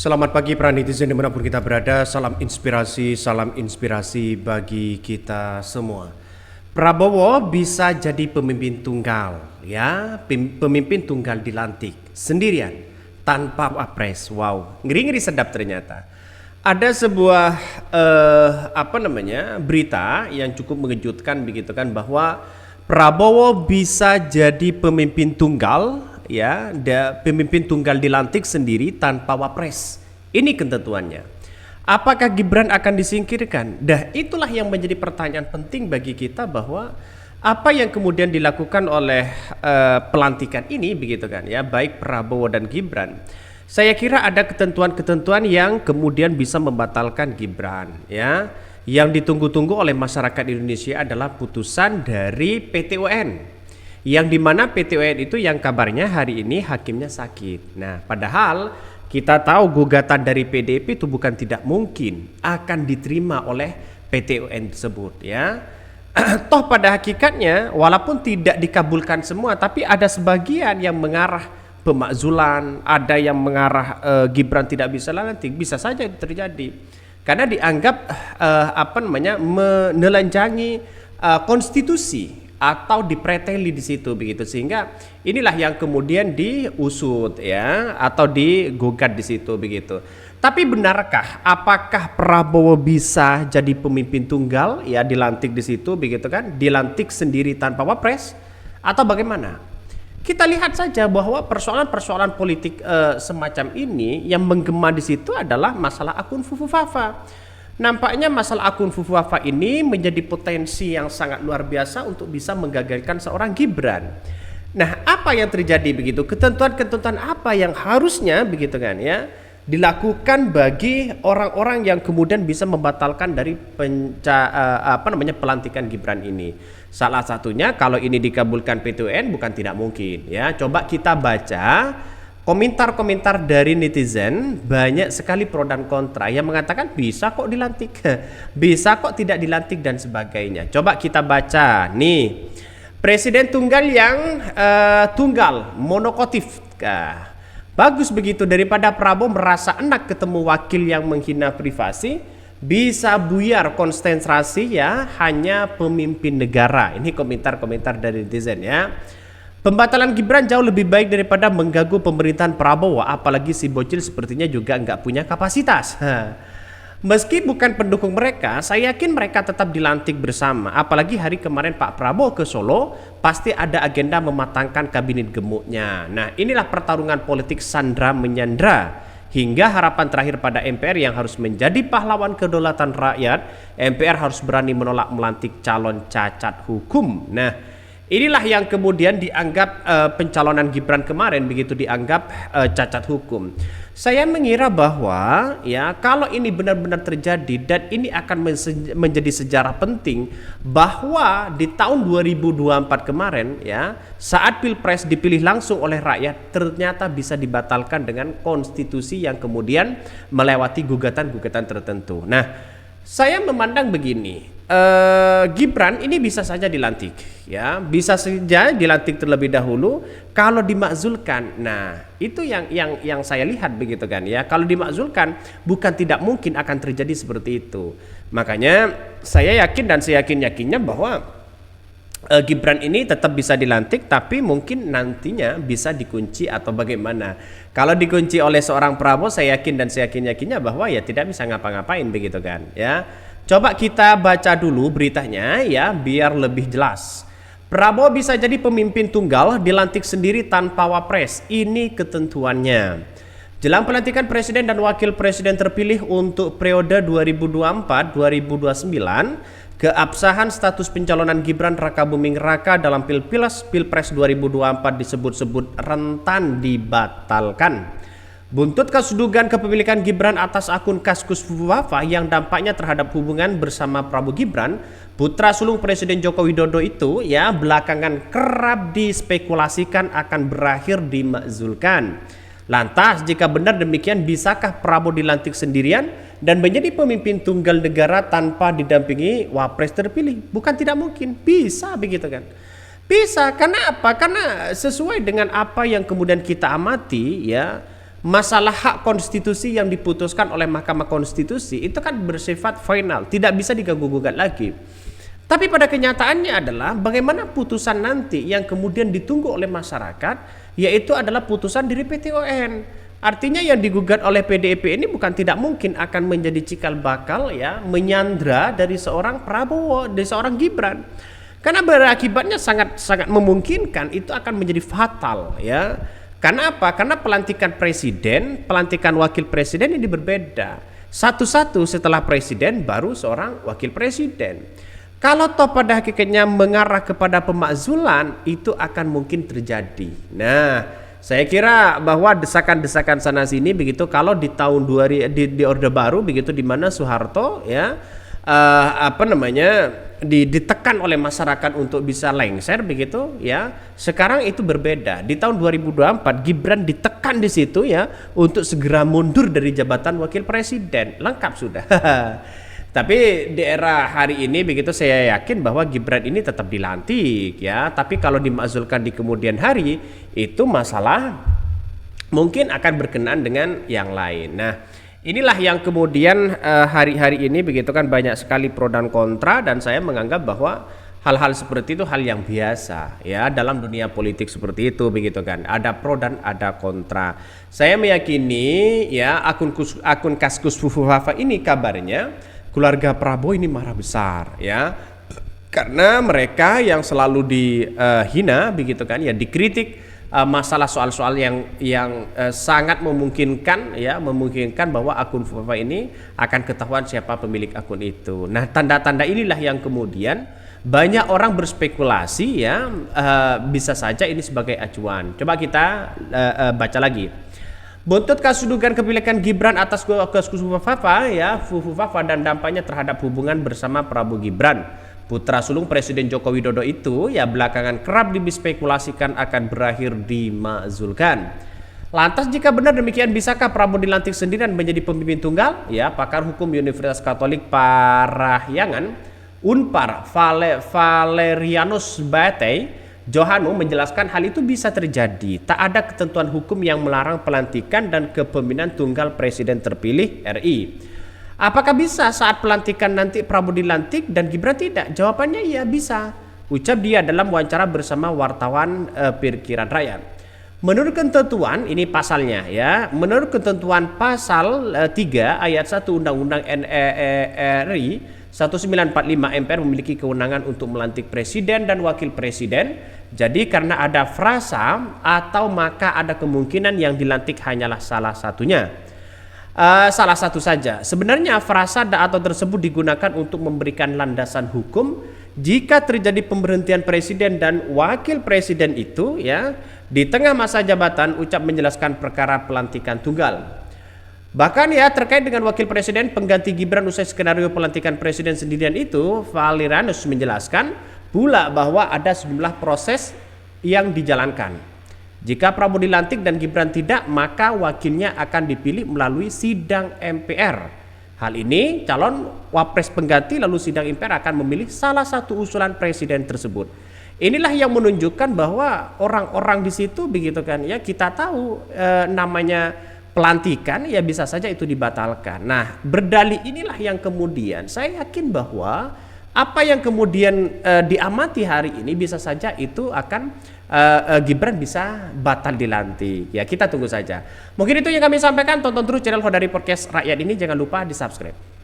Selamat pagi para netizen dimanapun kita berada, salam inspirasi bagi kita semua. Prabowo bisa jadi pemimpin tunggal, ya, pemimpin tunggal dilantik sendirian tanpa wapres. Wow, ngeri-ngeri sedap ternyata. Ada sebuah berita yang cukup mengejutkan begitu kan, bahwa Prabowo bisa jadi pemimpin tunggal, ya, pemimpin tunggal dilantik sendiri tanpa wapres. Ini ketentuannya. Apakah Gibran akan disingkirkan? Itulah yang menjadi pertanyaan penting bagi kita, bahwa apa yang kemudian dilakukan oleh pelantikan ini begitu kan, ya, baik Prabowo dan Gibran. Saya kira ada ketentuan-ketentuan yang kemudian bisa membatalkan Gibran, ya. Yang ditunggu-tunggu oleh masyarakat Indonesia adalah putusan dari PT UN, yang dimana PT UN itu yang kabarnya hari ini hakimnya sakit. Nah, padahal kita tahu gugatan dari PDIP itu bukan tidak mungkin akan diterima oleh PT UN tersebut, ya. Toh pada hakikatnya walaupun tidak dikabulkan semua, tapi ada sebagian yang mengarah pemakzulan, ada yang mengarah Gibran tidak bisa lantik, bisa saja terjadi. Karena dianggap menelanjangi konstitusi atau dipreteli di situ begitu, sehingga inilah yang kemudian diusut, ya, atau digugat di situ begitu. Tapi benarkah, apakah Prabowo bisa jadi pemimpin tunggal, ya, dilantik di situ begitu kan, dilantik sendiri tanpa wapres, atau bagaimana? Kita lihat saja bahwa persoalan-persoalan politik semacam ini yang menggema di situ adalah masalah akun Fufufafa. Nampaknya masalah akun Fufufafa ini menjadi potensi yang sangat luar biasa untuk bisa menggagalkan seorang Gibran. Nah, apa yang terjadi begitu? Ketentuan-ketentuan apa yang harusnya begitu kan, ya, dilakukan bagi orang-orang yang kemudian bisa membatalkan dari pelantikan Gibran ini. Salah satunya kalau ini dikabulkan PT UN bukan tidak mungkin, ya. Coba kita baca komentar-komentar dari netizen, banyak sekali pro dan kontra yang mengatakan bisa kok dilantik, bisa kok tidak dilantik dan sebagainya. Coba kita baca nih, presiden tunggal yang tunggal monokotif. Bagus begitu, daripada Prabowo merasa enak ketemu wakil yang menghina privasi, bisa buyar konsentrasi, ya, hanya pemimpin negara. Ini komentar-komentar dari netizen, ya. Pembatalan Gibran jauh lebih baik daripada mengganggu pemerintahan Prabowo, apalagi si bocil sepertinya juga nggak punya kapasitas. Meski bukan pendukung mereka, saya yakin mereka tetap dilantik bersama. Apalagi hari kemarin Pak Prabowo ke Solo, pasti ada agenda mematangkan kabinet gemuknya. Nah, inilah pertarungan politik sandra menyandra. Hingga harapan terakhir pada MPR yang harus menjadi pahlawan kedaulatan rakyat, MPR harus berani menolak melantik calon cacat hukum. Nah, inilah yang kemudian dianggap pencalonan Gibran kemarin begitu dianggap cacat hukum. Saya mengira bahwa, ya, kalau ini benar-benar terjadi dan ini akan menjadi sejarah penting, bahwa di tahun 2024 kemarin, ya, saat Pilpres dipilih langsung oleh rakyat, ternyata bisa dibatalkan dengan konstitusi yang kemudian melewati gugatan-gugatan tertentu. Nah, saya memandang begini, Gibran ini bisa saja dilantik, ya, bisa saja dilantik terlebih dahulu kalau dimakzulkan. Nah, itu yang saya lihat begitu kan, ya. Kalau dimakzulkan bukan tidak mungkin akan terjadi seperti itu. Makanya saya yakin dan saya yakinnya bahwa Gibran ini tetap bisa dilantik, tapi mungkin nantinya bisa dikunci atau bagaimana. Kalau dikunci oleh seorang Prabowo, saya yakin dan saya yakinnya bahwa, ya, tidak bisa ngapa-ngapain begitu kan, ya. Coba kita baca dulu beritanya, ya, biar lebih jelas. Prabowo bisa jadi pemimpin tunggal dilantik sendiri tanpa wapres. Ini ketentuannya. Jelang pelantikan presiden dan wakil presiden terpilih untuk periode 2024-2029, keabsahan status pencalonan Gibran Rakabuming Raka dalam Pilpres 2024 disebut-sebut rentan dibatalkan. Buntut kasus dugaan kepemilikan Gibran atas akun Kaskus Fufufafa yang dampaknya terhadap hubungan bersama Prabowo Gibran, putra sulung Presiden Joko Widodo itu, ya, belakangan kerap dispekulasikan akan berakhir dimakzulkan. Lantas, jika benar demikian, bisakah Prabowo dilantik sendirian dan menjadi pemimpin tunggal negara tanpa didampingi wapres terpilih? Bukan tidak mungkin, bisa begitu kan. Bisa, karena apa? Karena sesuai dengan apa yang kemudian kita amati, ya, masalah hak konstitusi yang diputuskan oleh Mahkamah Konstitusi itu kan bersifat final, tidak bisa diganggu-gugat lagi. Tapi pada kenyataannya adalah bagaimana putusan nanti yang kemudian ditunggu oleh masyarakat, yaitu adalah putusan dari PT UN. Artinya yang digugat oleh PDIP ini bukan tidak mungkin akan menjadi cikal bakal ya menyandra dari seorang Prabowo, dari seorang Gibran. Karena berakibatnya sangat memungkinkan itu akan menjadi fatal ya. Karena apa? Karena pelantikan presiden, pelantikan wakil presiden ini berbeda. Satu-satu setelah presiden baru seorang wakil presiden. Kalau toh pada hakikatnya mengarah kepada pemakzulan, itu akan mungkin terjadi. Nah, saya kira bahwa desakan-desakan sana sini begitu kalau di tahun di Orde Baru begitu di mana Soeharto ya ditekan oleh masyarakat untuk bisa lengser begitu ya. Sekarang itu berbeda. Di tahun 2024 Gibran ditekan di situ ya untuk segera mundur dari jabatan wakil presiden. Lengkap sudah. Tapi di era hari ini begitu saya yakin bahwa Gibran ini tetap dilantik ya. Tapi kalau dimakzulkan di kemudian hari itu masalah mungkin akan berkenaan dengan yang lain. Nah, inilah yang kemudian hari-hari ini begitu kan banyak sekali pro dan kontra, dan saya menganggap bahwa hal-hal seperti itu hal yang biasa ya dalam dunia politik seperti itu begitu kan. Ada pro dan ada kontra. Saya meyakini ya akun Kaskus Fufu Fafa ini kabarnya keluarga Prabowo ini marah besar ya, karena mereka yang selalu dihina begitu kan ya, dikritik masalah soal-soal yang sangat memungkinkan bahwa akun Fafa ini akan ketahuan siapa pemilik akun itu. Nah, tanda-tanda inilah yang kemudian banyak orang berspekulasi ya, bisa saja ini sebagai acuan. Coba kita baca lagi. Buntut kasus dugaan kepemilikan Gibran atas Kaskus Fufu Fafa ya, Fufu Fafa dan dampaknya terhadap hubungan bersama Prabowo Gibran, putra sulung Presiden Joko Widodo itu ya belakangan kerap dispekulasikan akan berakhir dimakzulkan. Lantas jika benar demikian, bisakah Prabowo dilantik sendirian menjadi pemimpin tunggal? Ya, pakar hukum Universitas Katolik Parahyangan Unpar Valerianus Batei Johanu menjelaskan hal itu bisa terjadi. Tak ada ketentuan hukum yang melarang pelantikan dan kepemimpinan tunggal presiden terpilih RI. Apakah bisa saat pelantikan nanti Prabowo dilantik dan Gibran tidak? Jawabannya ya bisa. Ucap dia dalam wawancara bersama wartawan Pikiran Rakyat. Menurut ketentuan, ini pasalnya ya. Menurut ketentuan pasal 3 ayat 1 Undang-Undang NERI 1945, MPR memiliki kewenangan untuk melantik presiden dan wakil presiden. Jadi karena ada frasa atau maka ada kemungkinan yang dilantik hanyalah salah satunya. Salah satu saja. Sebenarnya frasa atau tersebut digunakan untuk memberikan landasan hukum jika terjadi pemberhentian presiden dan wakil presiden itu ya di tengah masa jabatan. Ucap menjelaskan perkara pelantikan tunggal. Bahkan ya terkait dengan wakil presiden pengganti Gibran usai skenario pelantikan presiden sendirian itu, Valerianus menjelaskan pula bahwa ada sejumlah proses yang dijalankan. Jika Prabowo dilantik dan Gibran tidak, maka wakilnya akan dipilih melalui sidang MPR. Hal ini calon wapres pengganti lalu sidang MPR akan memilih salah satu usulan presiden tersebut. Inilah yang menunjukkan bahwa orang-orang di situ begitu kan ya, kita tahu namanya pelantikan ya bisa saja itu dibatalkan. Nah, berdalih inilah yang kemudian saya yakin bahwa apa yang kemudian diamati hari ini bisa saja itu akan Gibran bisa batal dilantik. Ya, kita tunggu saja. Mungkin itu yang kami sampaikan. Tonton terus channel Hodari Podcast Rakyat ini, jangan lupa di-subscribe.